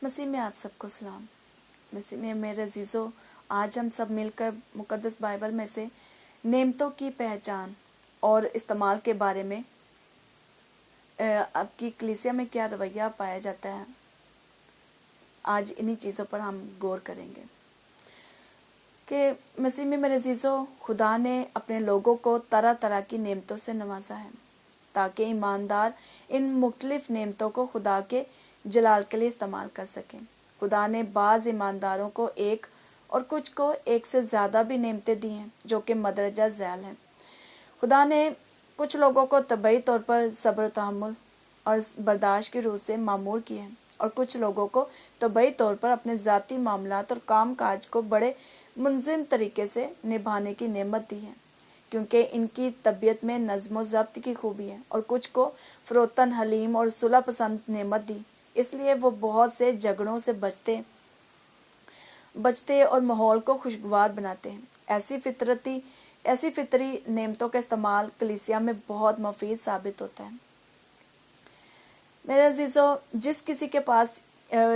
مسیح میں آپ سب کو سلام۔ مسیح میں میرے عزیزوں، آج ہم سب مل کر مقدس بائبل میں سے نعمتوں کی پہچان اور استعمال کے بارے میں آپ کی کلیسیا میں کیا رویہ پایا جاتا ہے، آج انہی چیزوں پر ہم غور کریں گے کہ مسیح میں میرے عزیزوں، خدا نے اپنے لوگوں کو طرح طرح کی نعمتوں سے نوازا ہے تاکہ ایماندار ان مختلف نعمتوں کو خدا کے جلال کے لیے استعمال کر سکیں۔ خدا نے بعض ایمانداروں کو ایک اور کچھ کو ایک سے زیادہ بھی نعمتیں دی ہیں جو کہ مدرجہ ذیل ہیں۔ خدا نے کچھ لوگوں کو طبعی طور پر صبر و تحمل اور برداشت کی روح سے معمور کیا ہے، اور کچھ لوگوں کو طبعی طور پر اپنے ذاتی معاملات اور کام کاج کو بڑے منظم طریقے سے نبھانے کی نعمت دی ہے، کیونکہ ان کی طبیعت میں نظم و ضبط کی خوبی ہے، اور کچھ کو فروتن، حلیم اور صلح پسند نعمت دی، اس لیے وہ بہت سے جھگڑوں سے بچتے اور ماحول کو خوشگوار بناتے ہیں۔ ایسی فطری نعمتوں کا استعمال کلیسیا میں بہت مفید ثابت ہوتا ہے۔ میرے عزیزوں، جس کسی کے پاس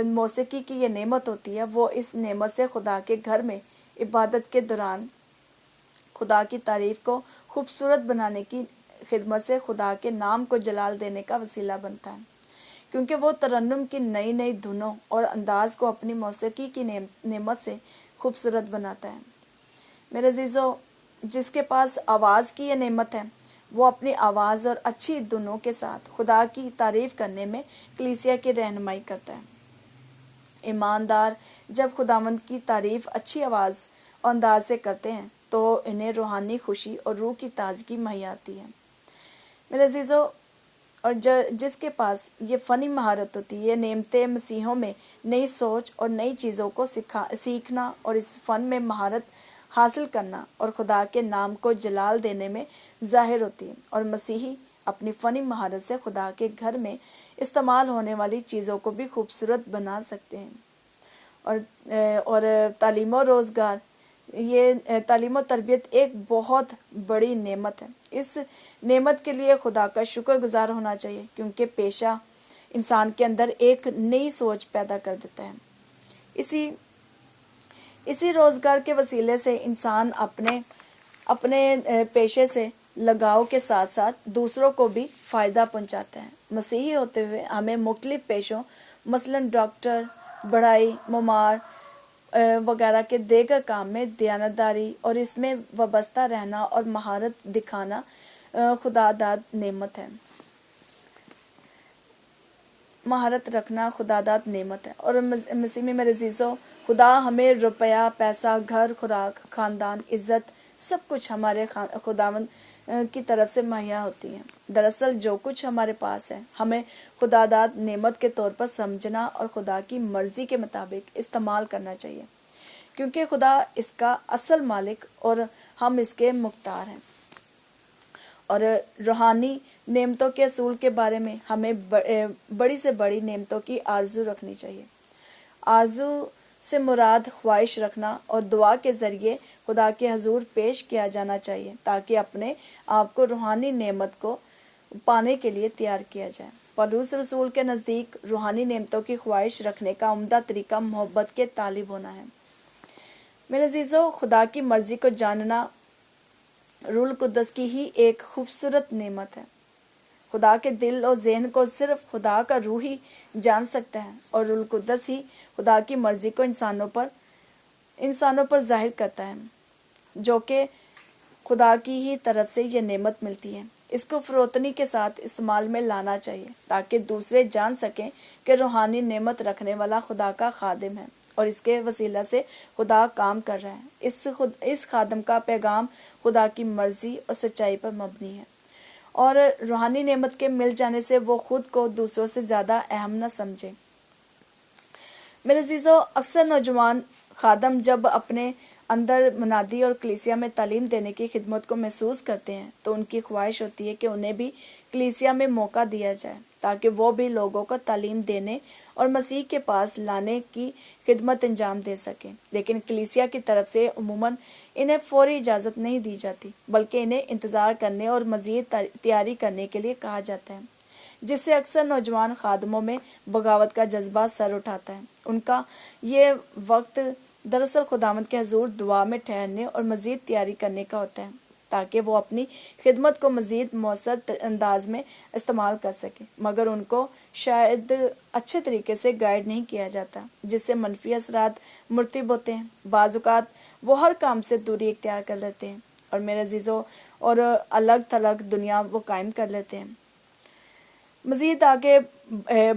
موسیقی کی یہ نعمت ہوتی ہے، وہ اس نعمت سے خدا کے گھر میں عبادت کے دوران خدا کی تعریف کو خوبصورت بنانے کی خدمت سے خدا کے نام کو جلال دینے کا وسیلہ بنتا ہے، کیونکہ وہ ترنم کی نئی نئی دھنوں اور انداز کو اپنی موسیقی کی نعمت سے خوبصورت بناتا ہے۔ میرے عزیزوں، جس کے پاس آواز کی یہ نعمت ہے، وہ اپنی آواز اور اچھی دھنوں کے ساتھ خدا کی تعریف کرنے میں کلیسیا کی رہنمائی کرتا ہے۔ ایماندار جب خداوند کی تعریف اچھی آواز اور انداز سے کرتے ہیں تو انہیں روحانی خوشی اور روح کی تازگی مہیا آتی ہے۔ میرے عزیزوں، اور جس کے پاس یہ فنی مہارت ہوتی ہے، یہ نعمتیں مسیحوں میں نئی سوچ اور نئی چیزوں کو سیکھنا اور اس فن میں مہارت حاصل کرنا اور خدا کے نام کو جلال دینے میں ظاہر ہوتی ہے، اور مسیحی اپنی فنی مہارت سے خدا کے گھر میں استعمال ہونے والی چیزوں کو بھی خوبصورت بنا سکتے ہیں۔ اور تعلیم و روزگار، یہ تعلیم و تربیت ایک بہت بڑی نعمت ہے۔ اس نعمت کے لیے خدا کا شکر گزار ہونا چاہیے، کیونکہ پیشہ انسان کے اندر ایک نئی سوچ پیدا کر دیتا ہے۔ اسی روزگار کے وسیلے سے انسان اپنے پیشے سے لگاؤ کے ساتھ ساتھ دوسروں کو بھی فائدہ پہنچاتا ہے۔ مسیحی ہوتے ہوئے ہمیں مختلف پیشوں مثلاً ڈاکٹر، بڑھائی، معمار وغیرہ کے دیگر کام میں دیانتداری اور اس میں وابستہ رہنا اور مہارت دکھانا خدا داد نعمت ہے۔ مہارت رکھنا خدا داد نعمت ہے، اور مسیح میں میرے عزیزوں، خدا ہمیں روپیہ، پیسہ، گھر، خوراک، خاندان، عزت، سب کچھ ہمارے خداوند کی طرف سے مہیا ہوتی ہے۔ دراصل جو کچھ ہمارے پاس ہے، ہمیں خدا داد نعمت کے طور پر سمجھنا اور خدا کی مرضی کے مطابق استعمال کرنا چاہیے، کیونکہ خدا اس کا اصل مالک اور ہم اس کے مختار ہیں۔ اور روحانی نعمتوں کے اصول کے بارے میں ہمیں بڑی سے بڑی نعمتوں کی آرزو رکھنی چاہیے۔ آرزو سے مراد خواہش رکھنا اور دعا کے ذریعے خدا کے حضور پیش کیا جانا چاہیے تاکہ اپنے آپ کو روحانی نعمت کو پانے کے لیے تیار کیا جائے۔ پولس رسول کے نزدیک روحانی نعمتوں کی خواہش رکھنے کا عمدہ طریقہ محبت کے طالب ہونا ہے۔ میرے عزیزوں، خدا کی مرضی کو جاننا روح القدس کی ہی ایک خوبصورت نعمت ہے۔ خدا کے دل اور ذہن کو صرف خدا کا روح ہی جان سکتا ہے، اور روح القدس ہی خدا کی مرضی کو انسانوں پر ظاہر کرتا ہے، جو کہ خدا کی ہی طرف سے یہ نعمت ملتی ہے۔ اس کو فروتنی کے ساتھ استعمال میں لانا چاہیے تاکہ دوسرے جان سکیں کہ روحانی نعمت رکھنے والا خدا کا خادم ہے اور اس کے وسیلہ سے خدا کام کر رہا ہے۔ اس خادم کا پیغام خدا کی مرضی اور سچائی پر مبنی ہے، اور روحانی نعمت کے مل جانے سے وہ خود کو دوسروں سے زیادہ اہم نہ سمجھے۔ میرے عزیزوں، اکثر نوجوان خادم جب اپنے اندر منادی اور کلیسیا میں تعلیم دینے کی خدمت کو محسوس کرتے ہیں تو ان کی خواہش ہوتی ہے کہ انہیں بھی کلیسیا میں موقع دیا جائے تاکہ وہ بھی لوگوں کو تعلیم دینے اور مسیح کے پاس لانے کی خدمت انجام دے سکیں، لیکن کلیسیا کی طرف سے عموماً انہیں فوری اجازت نہیں دی جاتی، بلکہ انہیں انتظار کرنے اور مزید تیاری کرنے کے لیے کہا جاتا ہے۔ جس سے اکثر نوجوان خادموں میں بغاوت کا جذبہ سر اٹھاتا ہے۔ ان کا یہ وقت دراصل خداوند کے حضور دعا میں ٹھہرنے اور مزید تیاری کرنے کا ہوتا ہے تاکہ وہ اپنی خدمت کو مزید مؤثر انداز میں استعمال کر سکے، مگر ان کو شاید اچھے طریقے سے گائیڈ نہیں کیا جاتا، جس سے منفی اثرات مرتب ہوتے ہیں۔ بعض اوقات وہ ہر کام سے دوری اختیار کر لیتے ہیں اور میرے عزیزوں اور الگ تھلگ دنیا وہ قائم کر لیتے ہیں، مزید آگے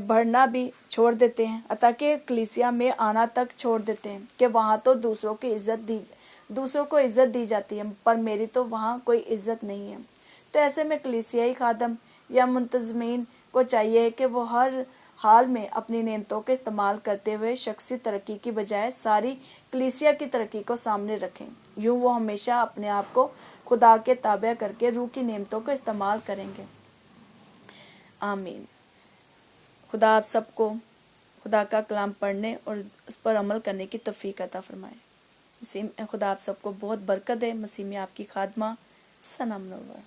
بڑھنا بھی چھوڑ دیتے ہیں، حتیٰ کہ کلیسیا میں آنا تک چھوڑ دیتے ہیں کہ وہاں تو دوسروں کو عزت دی جاتی ہے، پر میری تو وہاں کوئی عزت نہیں ہے۔ تو ایسے میں کلیسیائی خادم یا منتظمین کو چاہیے کہ وہ ہر حال میں اپنی نعمتوں کا استعمال کرتے ہوئے شخصی ترقی کی بجائے ساری کلیسیا کی ترقی کو سامنے رکھیں۔ یوں وہ ہمیشہ اپنے آپ کو خدا کے تابع کر کے روح کی نعمتوں کا استعمال کریں گے۔ آمین۔ خدا آپ سب کو خدا کا کلام پڑھنے اور اس پر عمل کرنے کی توفیق عطا فرمائے۔ خدا آپ سب کو بہت برکت دے۔ مسیح میں آپ کی خادمہ سنم نور۔